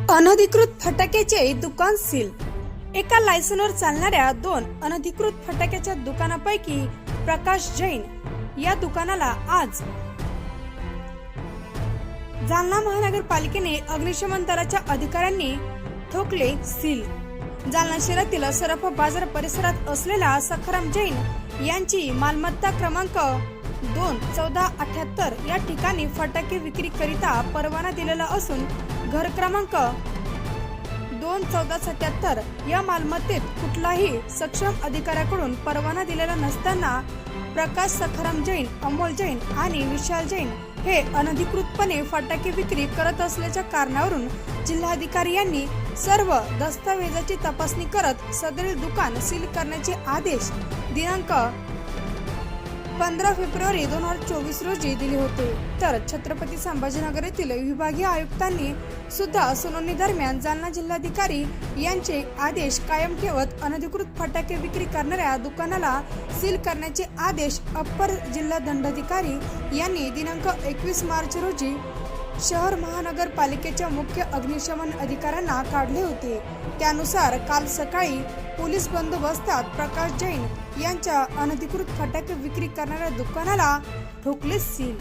अनधिकृत फटाक्याचे दुकान सील। एका लायसनवर चालणाऱ्या 2 अनधिकृत फटाक्याच्या दुकानापैकी प्रकाश जैन या दुकानाला आज जालना महानगरपालिकेने अग्निशमन दलाच्या अधिकाऱ्यांनी ठोकले सील। जालना शहरातील सरफ बाजार परिसरात असलेल्या सखाराम जैन यांची मालमत्ता क्रमांक 21478 या ठिकाणी फटाके विक्री करिता परवाना दिलेला असून घर क्रमांक 21477 या मालमत्तेत कुठलाही सक्षम अधिकाऱ्याकडून परवाना दिलेला नसताना प्रकाश सखाराम जैन, अमोल जैन आणि विशाल जैन हे अनधिकृतपणे फटाके विक्री करत असल्याच्या कारणावरून जिल्हाधिकारी यांनी सर्व दस्तावेजाची तपासणी करत सदरील दुकान सील करण्याचे आदेश दिनांक 15 फेब्रुवारी 2024 रोजी दिले होते। तर छत्रपती संभाजीनगर येथील विभागीय आयुक्तांनी सुद्धा सुनावणी दरम्यान जालना जिल्हाधिकारी यांचे आदेश कायम ठेवत अनधिकृत फटाके विक्री करणाऱ्या दुकानाला सील करण्याचे आदेश अप्पर जिल्हा दंडाधिकारी यांनी दिनांक 21 मार्च रोजी शहर महानगरपालिकेच्या मुख्य अग्निशमन अधिकाऱ्यांना काढले होते। त्यानुसार काल सकाळी पोलीस बंदोबस्तात प्रकाश जैन यांच्या अनधिकृत फटाके विक्री करणाऱ्या दुकानाला ठोकले सील।